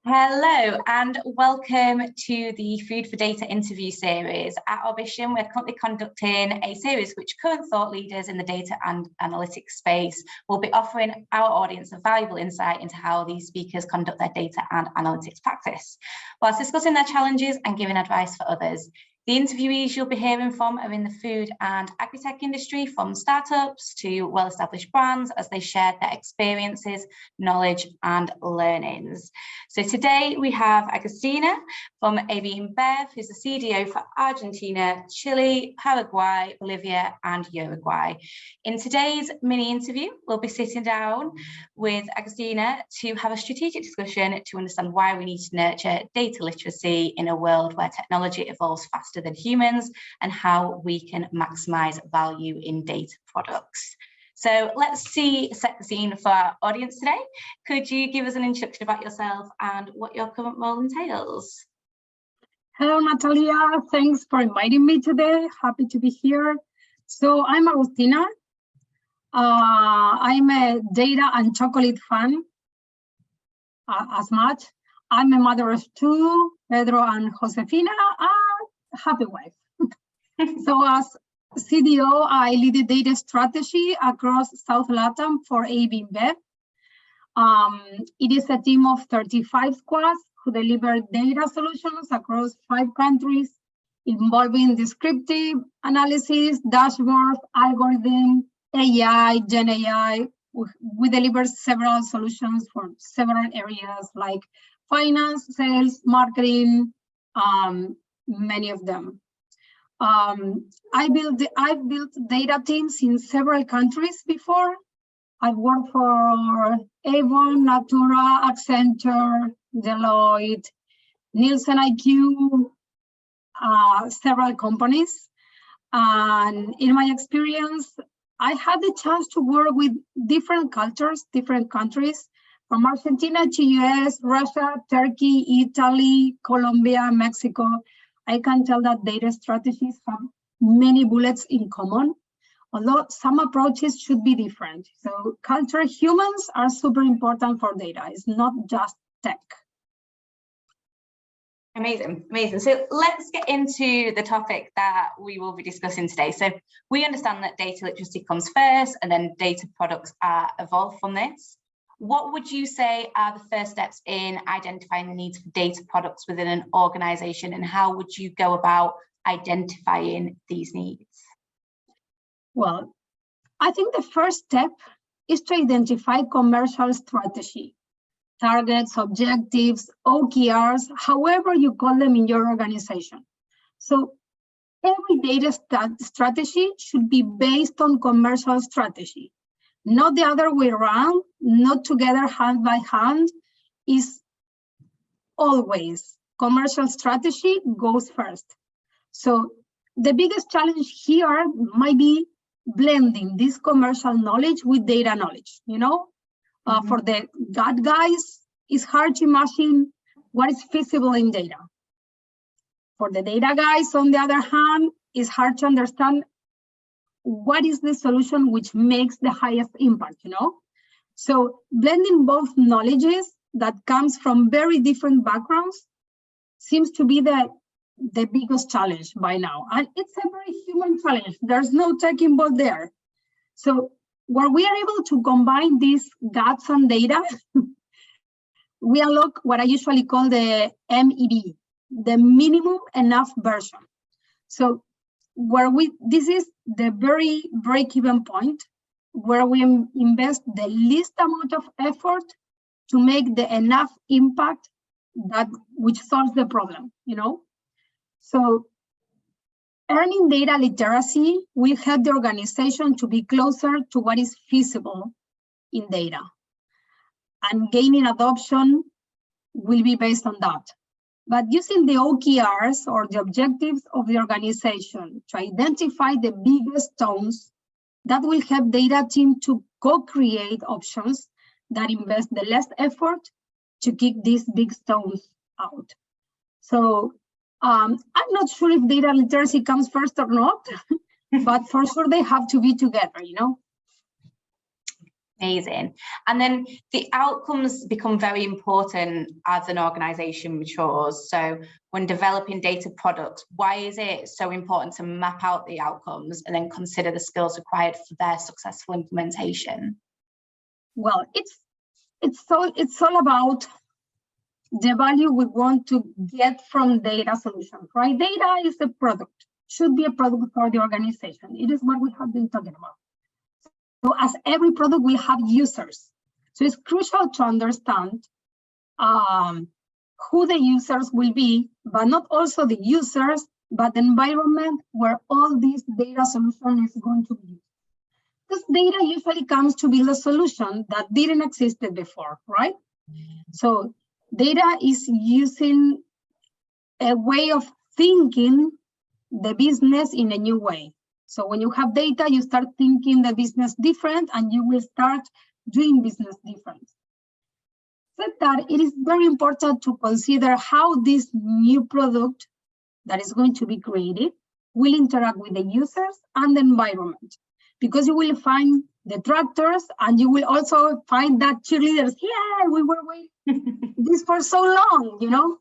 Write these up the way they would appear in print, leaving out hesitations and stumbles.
Hello and welcome to the Food for Data interview series. At our mission, we're currently conducting a series which current thought leaders in the data and analytics space will be offering our audience a valuable insight into how these speakers conduct their data and analytics practice, whilst discussing their challenges and giving advice for others. The interviewees you'll be hearing from are in the food and agri-tech industry, from startups to well-established brands, as they share their experiences, knowledge and learnings. So today we have Agustina from InBev, who's the CDO for Argentina, Chile, Paraguay, Bolivia and Uruguay. In today's mini interview, we'll be sitting down with Agustina to have a strategic discussion to understand why we need to nurture data literacy in a world where technology evolves faster than humans and how we can maximize value in data products. So let's set the scene for our audience today. Could you give us an introduction about yourself and what your current role entails? Hello, Natalia. Thanks for inviting me today. Happy to be here. So I'm Agustina. I'm a data and chocolate fan as much. I'm a mother of two, Pedro and Josefina. Happy wife. So as CDO, I lead the data strategy across South Latam for InBev. It is a team of 35 squads who deliver data solutions across 5 countries, involving descriptive analysis, dashboards, algorithm, AI, Gen AI. We deliver several solutions for several areas like finance, sales, marketing, many of them. I've built data teams in several countries before. I've worked for Avon, Natura, Accenture, Deloitte, Nielsen IQ, several companies. And in my experience, I had the chance to work with different cultures, different countries, from Argentina to US, Russia, Turkey, Italy, Colombia, Mexico. I can tell that data strategies have many bullets in common, although some approaches should be different. So culture, humans are super important for data. It's not just tech. Amazing, amazing. So let's get into the topic that we will be discussing today. So we understand that data literacy comes first and then data products are evolved from this. What would you say are the first steps in identifying the needs for data products within an organization, and how would you go about identifying these needs? Well, I think the first step is to identify commercial strategy, targets, objectives, OKRs, however you call them in your organization. So every data strategy should be based on commercial strategy. Not the other way around, not together hand by hand, is always commercial strategy goes first. So the biggest challenge here might be blending this commercial knowledge with data knowledge. You know, for the gut guys, it's hard to imagine what is feasible in data. For the data guys, on the other hand, it's hard to understand what is the solution which makes the highest impact, you know? So blending both knowledges that comes from very different backgrounds seems to be the biggest challenge by now. And it's a very human challenge. There's no tech involved there. So where we are able to combine these guts and data, we unlock what I usually call the MEV, the minimum enough version. So this is the very break-even point where we invest the least amount of effort to make the enough impact which solves the problem, you know? So earning data literacy will help the organization to be closer to what is feasible in data. And gaining adoption will be based on that. But using the OKRs, or the objectives of the organization, to identify the biggest stones, that will help data team to co-create options that invest the less effort to kick these big stones out. So I'm not sure if data literacy comes first or not, but for sure they have to be together, you know? Amazing. And then the outcomes become very important as an organization matures. So when developing data products, why is it so important to map out the outcomes and then consider the skills required for their successful implementation? Well, it's all about the value we want to get from data solutions, right? Data is a product, should be a product for the organization. It is what we have been talking about. So as every product will have users. So it's crucial to understand who the users will be, but not also the users, but the environment where all this data solution is going to be used. This data usually comes to build a solution that didn't exist before, right? So data is using a way of thinking the business in a new way. So when you have data, you start thinking the business different and you will start doing business different. Said that, it is very important to consider how this new product that is going to be created will interact with the users and the environment. Because you will find detractors and you will also find that cheerleaders, yeah, we were waiting this for so long, you know.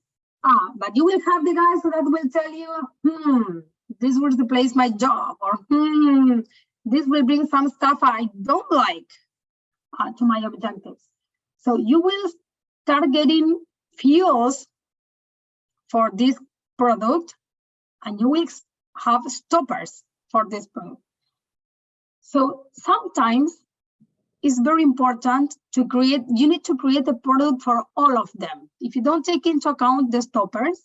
But you will have the guys that will tell you, this will replace my job, or this will bring some stuff I don't like to my objectives. So you will start getting fuels for this product and you will have stoppers for this product. So sometimes it's very important to create, you need to create a product for all of them. If you don't take into account the stoppers,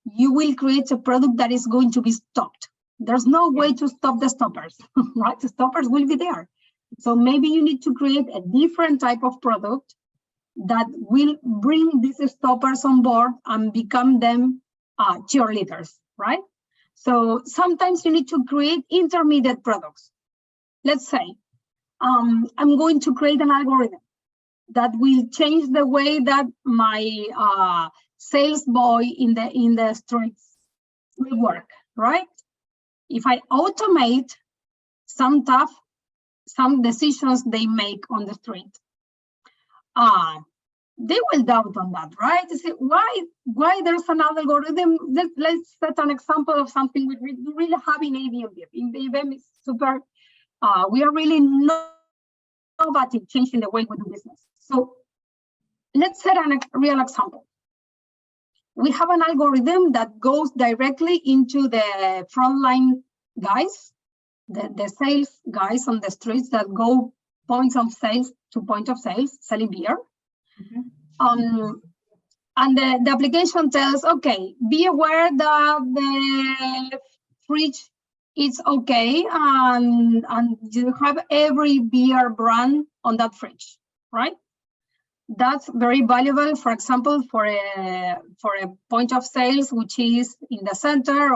you will create a product that is going to be stopped. There's no way to stop the stoppers, right? The stoppers will be there. So maybe you need to create a different type of product that will bring these stoppers on board and become them cheerleaders, right? So sometimes you need to create intermediate products. Let's say I'm going to create an algorithm that will change the way that my sales boy in the streets will work, right? If I automate some decisions they make on the street, they will doubt on that, right? They say, why there's an algorithm? Let's set an example of something we really have in InBev. InBev is super. We are really innovative, changing the way we do business. So let's set a real example. We have an algorithm that goes directly into the frontline guys, the sales guys on the streets that go points of sales to point of sales, selling beer. And the application tells, okay, be aware that the fridge is okay, and you have every beer brand on that fridge, right? That's very valuable, for example, for a point of sales which is in the center,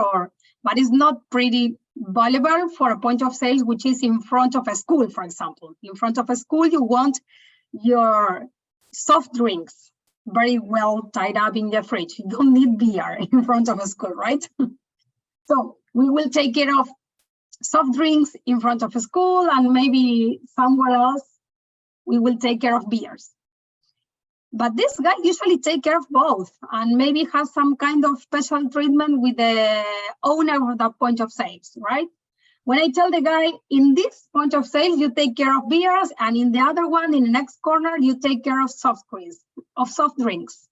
but it's not pretty valuable for a point of sales which is in front of a school, for example. In front of a school, you want your soft drinks very well tied up in the fridge. You don't need beer in front of a school, right? So we will take care of soft drinks in front of a school, and maybe somewhere else we will take care of beers. But this guy usually takes care of both, and maybe has some kind of special treatment with the owner of that point of sales, right? When I tell the guy, in this point of sales, you take care of beers, and in the other one, in the next corner, you take care of soft drinks.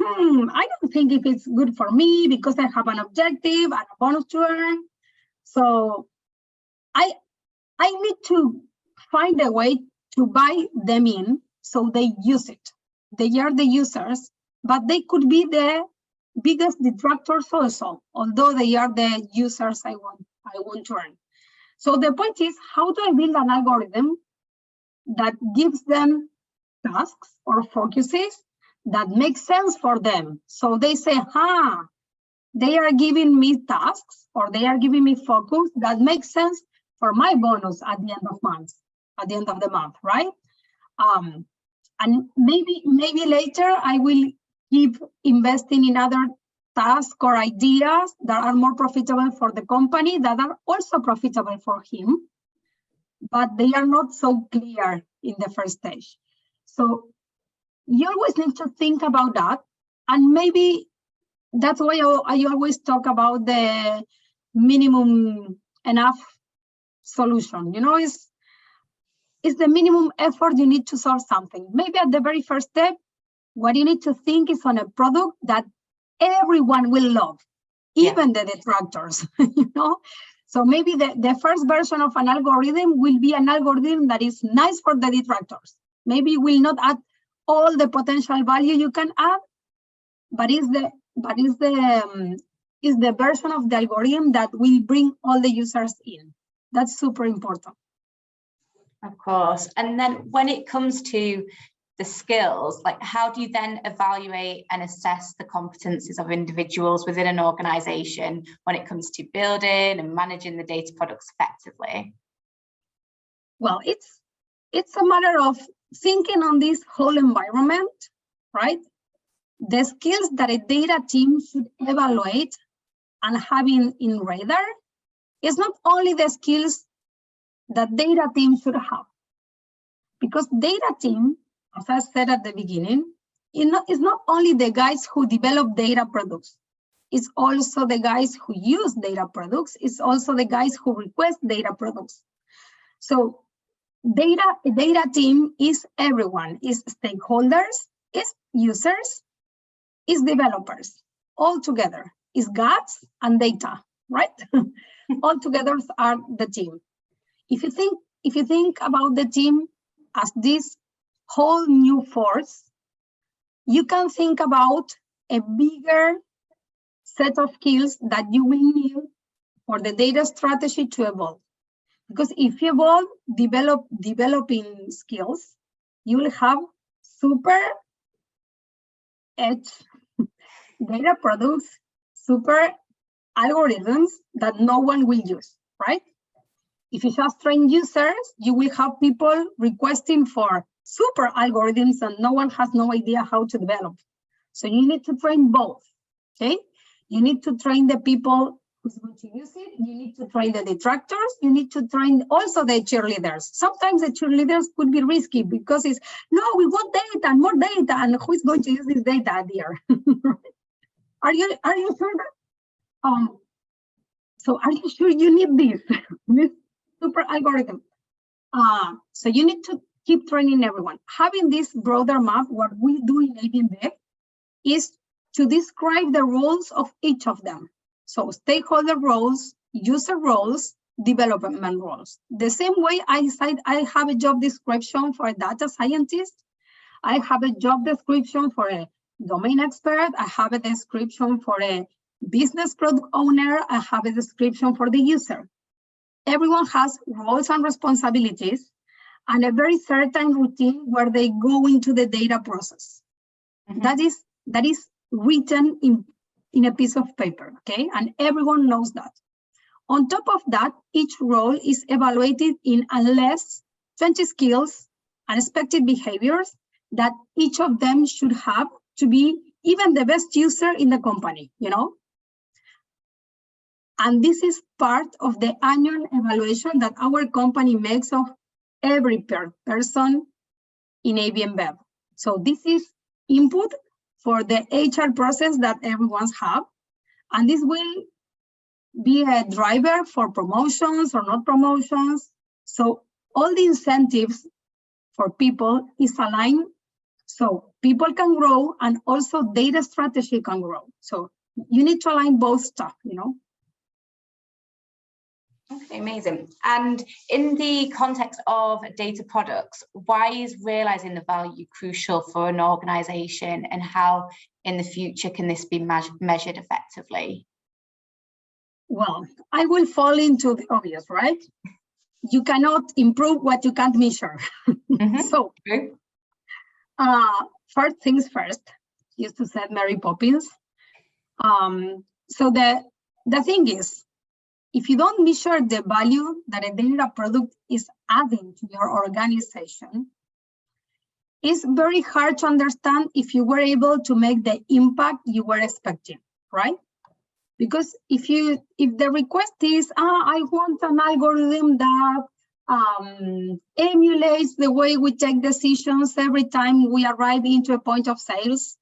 I don't think if it's good for me because I have an objective and a bonus to earn. So I need to find a way to buy them in so they use it. They are the users, but they could be the biggest detractors also, although they are the users I want to earn. So the point is, how do I build an algorithm that gives them tasks or focuses that make sense for them? So they say, they are giving me tasks or they are giving me focus that makes sense for my bonus at the end of the month, right? And maybe later I will keep investing in other tasks or ideas that are more profitable for the company, that are also profitable for him. but they are not so clear in the first stage. So you always need to think about that. And maybe that's why I always talk about the minimum enough solution. You know, it's the minimum effort you need to solve something. Maybe at the very first step, what you need to think is on a product that everyone will love, even the detractors, you know? So maybe the first version of an algorithm will be an algorithm that is nice for the detractors. Maybe it will not add all the potential value you can add, but is the version of the algorithm that will bring all the users in. That's super important. Of course. And then when it comes to the skills, like how do you then evaluate and assess the competencies of individuals within an organization when it comes to building and managing the data products effectively? Well, it's a matter of thinking on this whole environment, right? The skills that a data team should evaluate and have in radar is not only the skills that data team should have, because data team, as I said at the beginning, is not only the guys who develop data products, it's also the guys who use data products, it's also the guys who request data products. So a data team is everyone, is stakeholders, is users, is developers, all together, is gods and data, right? All together are the team. If you think about the team as this whole new force, you can think about a bigger set of skills that you will need for the data strategy to evolve. Because if you evolve developing skills, you will have super edge data products, super algorithms that no one will use, right? If you just train users, you will have people requesting for super algorithms and no one has no idea how to develop. So you need to train both, okay? You need to train the people who's going to use it. You need to train the detractors. You need to train also the cheerleaders. Sometimes the cheerleaders could be risky because it's, no, we want data and more data, and who is going to use this data, dear? Are you sure that, so are you sure you need this super algorithm? So you need to keep training everyone. Having this broader map, what we do in InBev is to describe the roles of each of them. So stakeholder roles, user roles, development roles. The same way I have a job description for a data scientist, I have a job description for a domain expert, I have a description for a business product owner, I have a description for the user. Everyone has roles and responsibilities and a very certain routine where they go into the data process. Mm-hmm. That is written in a piece of paper, okay? And everyone knows that. On top of that, each role is evaluated in at least 20 skills and expected behaviors that each of them should have to be even the best user in the company, you know? And this is part of the annual evaluation that our company makes of every person in InBev. So this is input for the HR process that everyone's have. And this will be a driver for promotions or not promotions. So all the incentives for people is aligned so people can grow and also data strategy can grow. So you need to align both stuff, you know. Okay, amazing. And in the context of data products, why is realizing the value crucial for an organization, and how in the future can this be measured effectively? Well, I will fall into the obvious, right? You cannot improve what you can't measure. Mm-hmm. So, okay. First things first, used to say Mary Poppins. So the thing is, if you don't measure the value that a data product is adding to your organization, it's very hard to understand if you were able to make the impact you were expecting, right? Because if the request is, I want an algorithm that emulates the way we take decisions every time we arrive into a point of sales,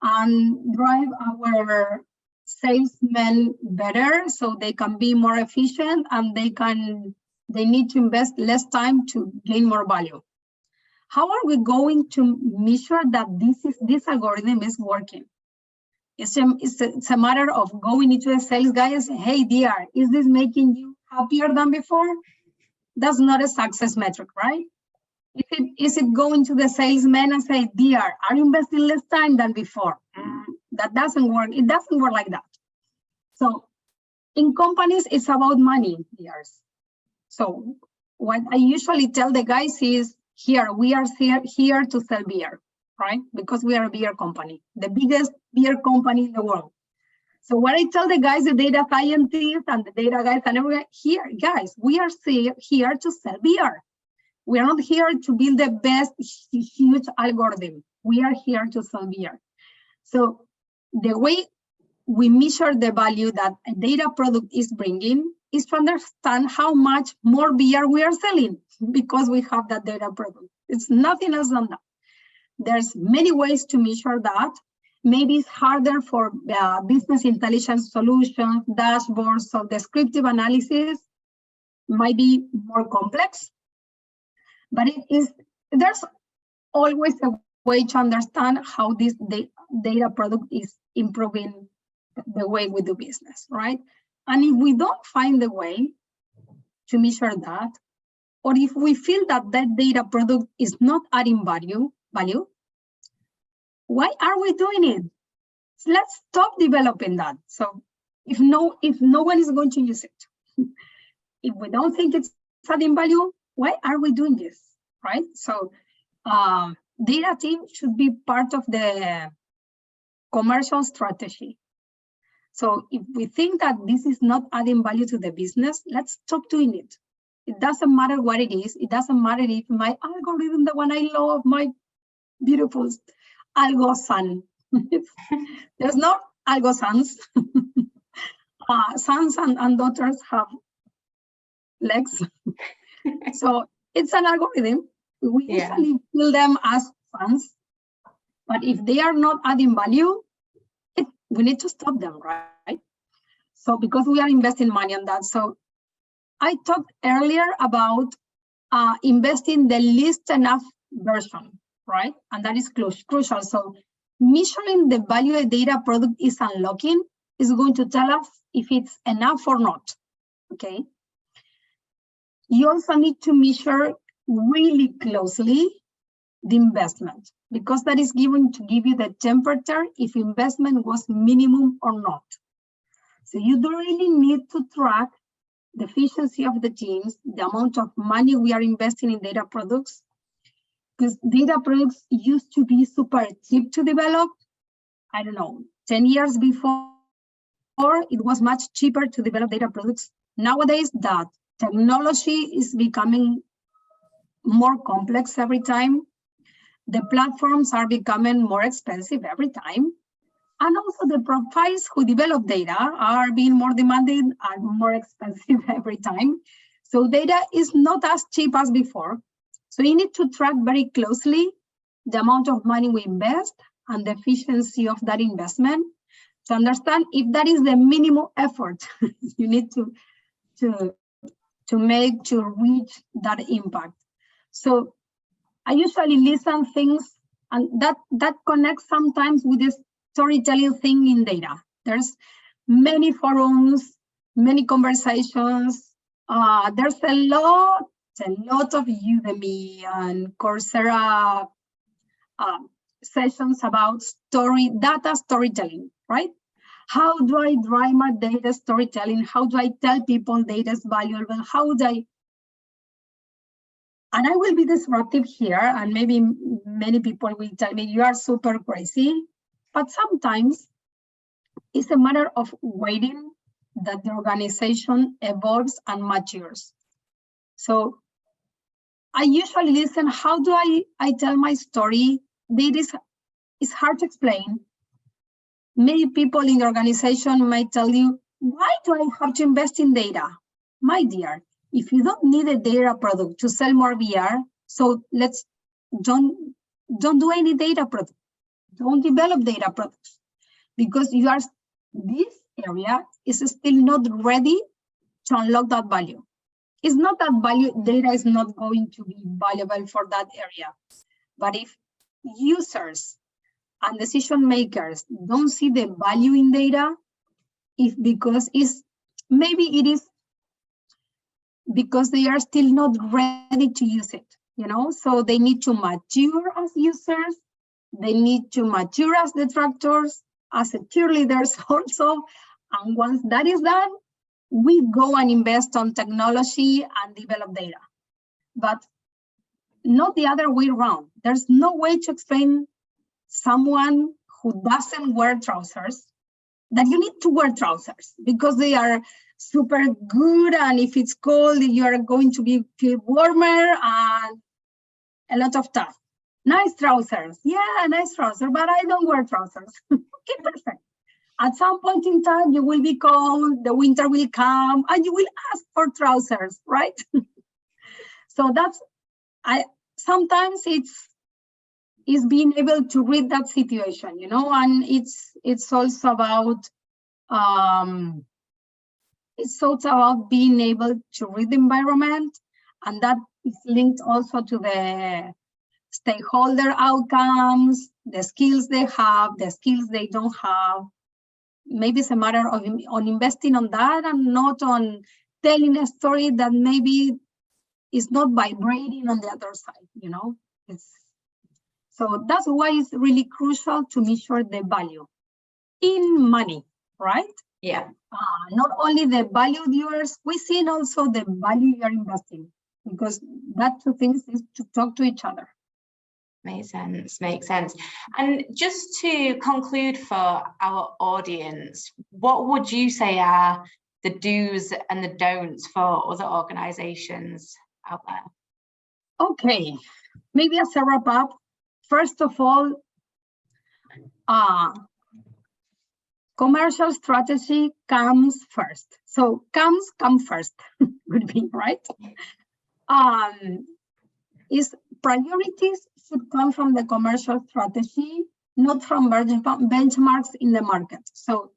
and drive our salesmen better so they can be more efficient, and they need to invest less time to gain more value. How are we going to measure that this algorithm is working? It's a matter of going into a sales guy and say, hey, DR, is this making you happier than before? That's not a success metric, right? Is it going to the salesman and say, DR, are you investing less time than before? That doesn't work. It doesn't work like that. So in companies, it's about money, DRs. So what I usually tell the guys is, we are here to sell beer, right? Because we are a beer company, the biggest beer company in the world. So what I tell the guys, the data scientists and the data guys and everyone, here, guys, we are here to sell beer. We are not here to build the best huge algorithm. We are here to sell beer. So the way we measure the value that a data product is bringing is to understand how much more beer we are selling because we have that data product. It's nothing else than that. There's many ways to measure that. Maybe it's harder for business intelligence solutions, dashboards, so descriptive analysis might be more complex. But there's always a way to understand how this data product is improving the way we do business, right? And if we don't find the way to measure that, or if we feel that that data product is not adding value, why are we doing it? So let's stop developing that. So if no one is going to use it, if we don't think it's adding value, why are we doing this, right? So data team should be part of the commercial strategy. So if we think that this is not adding value to the business, let's stop doing it. It doesn't matter what it is. It doesn't matter if my algorithm, the one I love, my beautiful algo son. There's no algo sons. Sons and daughters have legs. So it's an algorithm. We usually build them as sons. But if they are not adding value, we need to stop them, right? So because we are investing money on that. So I talked earlier about investing the least enough version, right? And that is crucial. So measuring the value a data product is unlocking is going to tell us if it's enough or not, okay? You also need to measure really closely the investment, because that is going to give you the temperature if investment was minimum or not. So you do really need to track the efficiency of the teams, the amount of money we are investing in data products, because data products used to be super cheap to develop. I don't know, 10 years before, it was much cheaper to develop data products. Nowadays, that technology is becoming more complex every time. The platforms are becoming more expensive every time. And also the profiles who develop data are being more demanding and more expensive every time. So data is not as cheap as before. So you need to track very closely the amount of money we invest and the efficiency of that investment to understand if that is the minimum effort you need to make to reach that impact. So I usually listen things, and that connects sometimes with this storytelling thing in data. There's many forums, many conversations. There's a lot of Udemy and Coursera sessions about data storytelling, right? How do I drive my data storytelling? How do I tell people data is valuable? And I will be disruptive here, and maybe many people will tell me you are super crazy, but sometimes it's a matter of waiting that the organization evolves and matures. So I usually listen, how do I tell my story? It's hard to explain. Many people in the organization might tell you, why do I have to invest in data? My dear, if you don't need a data product to sell more VR, so let's don't do any data product. Don't develop data products, because this area is still not ready to unlock that value. It's not that data is not going to be valuable for that area, but if users and decision makers don't see the value in data, because they are still not ready to use it, so they need to mature as users, they need to mature as detractors, as cheerleaders also, and once that is done, we go and invest on technology and develop data, but not the other way around. There's no way to explain someone who doesn't wear trousers that you need to wear trousers because they are super good, and if it's cold, you are going to feel warmer and a lot of stuff. Nice trousers, yeah, nice trousers, but I don't wear trousers. Okay, perfect. At some point in time, you will be cold, the winter will come, and you will ask for trousers, right? So sometimes it's being able to read that situation, and it's also about being able to read the environment, and that is linked also to the stakeholder outcomes, the skills they have, the skills they don't have. Maybe it's a matter of investing on that and not on telling a story that maybe is not vibrating on the other side, So that's why it's really crucial to measure the value in money, right? Yeah. Not only the value viewers, we see also the value you're investing, because that two things is to talk to each other. Makes sense. And just to conclude for our audience, what would you say are the do's and the don'ts for other organizations out there? Okay, maybe as a wrap up, first of all, commercial strategy comes first. So come first, would be right. Is priorities should come from the commercial strategy, not from benchmarks in the market. So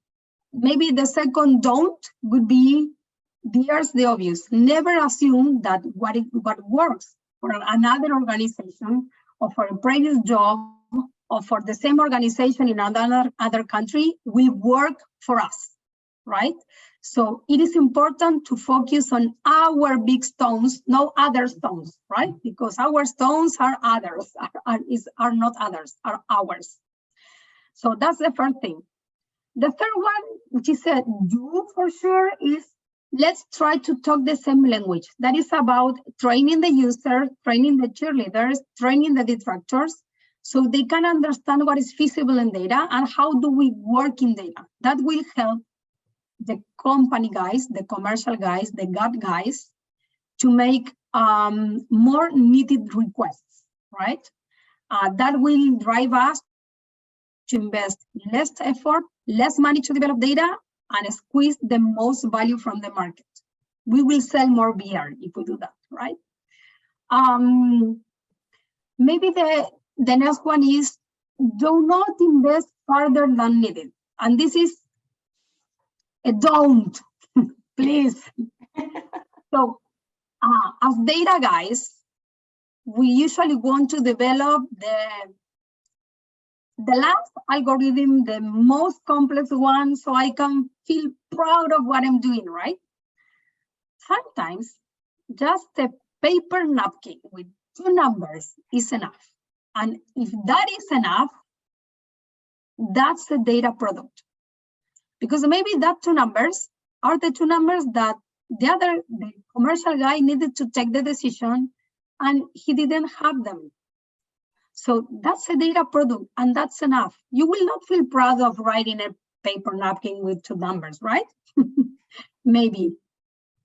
maybe the second don't would be, there's the obvious. Never assume that what works for another organization or for a previous job or for the same organization in other country will work for us, right? So it is important to focus on our big stones, no other stones, right? Because our stones are others, are not others, are ours. So that's the first thing. The third one, which is a do for sure, is let's try to talk the same language. That is about training the user, training the cheerleaders, training the detractors, so they can understand what is feasible in data and how do we work in data. That will help the company guys, the commercial guys, the gut guys to make more needed requests, right? That will drive us to invest less effort, less money to develop data, and squeeze the most value from the market. We will sell more beer if we do that, right? Maybe the next one is do not invest further than needed. And this is a don't, please. So as data guys, we usually want to develop the last algorithm, the most complex one, so I can feel proud of what I'm doing, right? Sometimes just a paper napkin with 2 numbers is enough. And if that is enough, that's a data product. Because maybe that 2 numbers are the 2 numbers that the commercial guy needed to take the decision and he didn't have them. So that's a data product and that's enough. You will not feel proud of writing a paper napkin with 2 numbers, right? Maybe,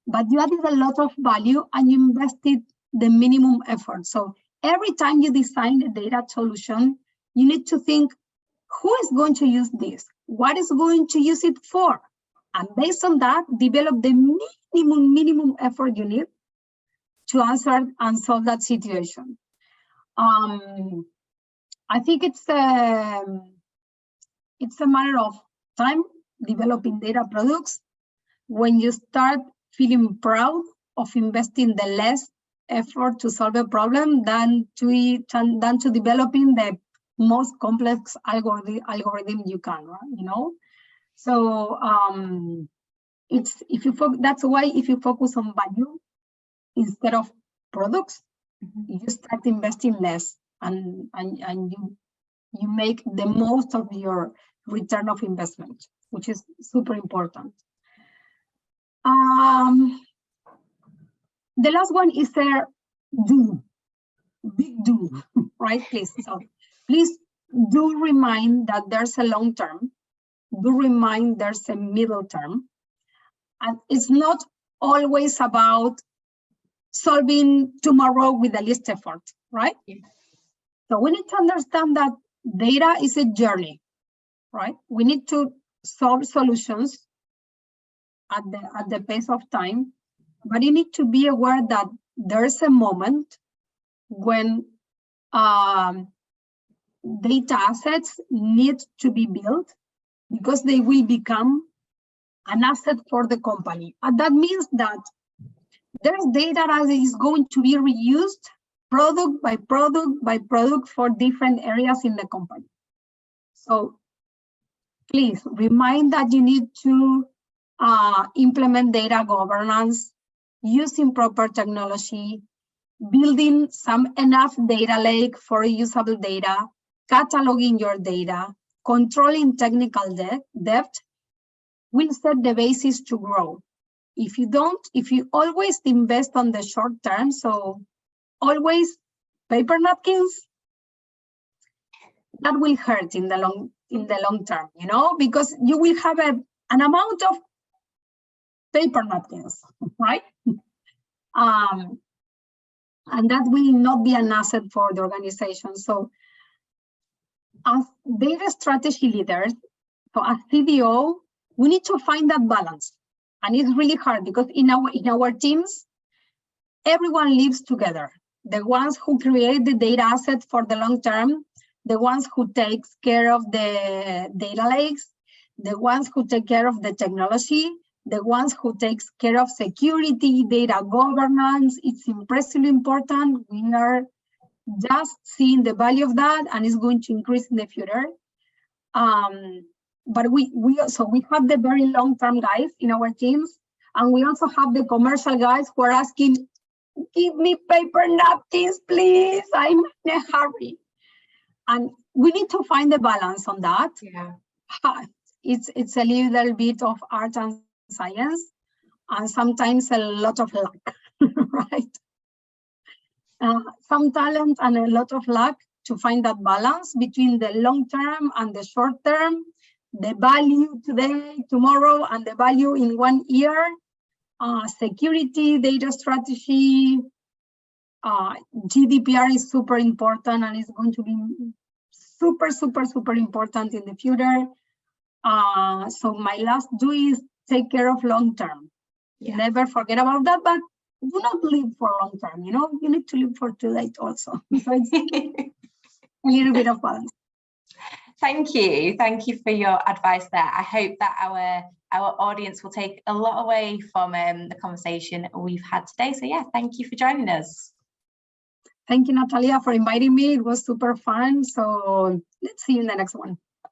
but you added a lot of value and you invested the minimum effort. So every time you design a data solution, you need to think, who is going to use this? What is going to use it for? And based on that, develop the minimum effort you need to answer and solve that situation. I think it's a matter of time developing data products. When you start feeling proud of investing the less effort to solve a problem than to developing the most complex algorithm you can, right? You know. So that's why if you focus on value instead of products, you start investing less, and you make the most of your return of investment, which is super important. The last one is their big do, right? Please, so please do remind that there's a long term. Do remind there's a middle term, and it's not always about solving tomorrow with the least effort, right? Yeah. So we need to understand that data is a journey, right? We need to solve solutions at the pace of time, but you need to be aware that there's a moment when data assets need to be built because they will become an asset for the company. And that means that there's data that is going to be reused product by product by product for different areas in the company. So please remind that you need to implement data governance, using proper technology, building enough data lake for usable data, cataloging your data, controlling technical debt will set the basis to grow. If you always invest on the short term, so always paper napkins, that will hurt in the long term, you know, because you will have an amount of paper napkins, right? And that will not be an asset for the organization. So as data strategy leaders, so as CDO, we need to find that balance. And it's really hard because in our teams, everyone lives together. The ones who create the data asset for the long term, the ones who takes care of the data lakes, the ones who take care of the technology, the ones who takes care of security, data governance. It's impressively important. We are just seeing the value of that, and it's going to increase in the future. But we have the very long-term guys in our teams, and we also have the commercial guys who are asking, give me paper napkins, please, I'm in a hurry. And we need to find the balance on that. Yeah. It's a little bit of art and science, and sometimes a lot of luck, right? Some talent and a lot of luck to find that balance between the long term and the short term, the value today, tomorrow, and the value in 1 year. Security, data strategy, GDPR is super important, and it's going to be super, super, super important in the future. So my last do is take care of long term. Yeah. Never forget about that, but do not live for long term. You know, you need to live for today also. So it's a little bit of balance. Thank you for your advice there. I hope that our audience will take a lot away from the conversation we've had today. So yeah, thank you for joining us. Thank you, Natalia, for inviting me. It was super fun. So let's see you in the next one.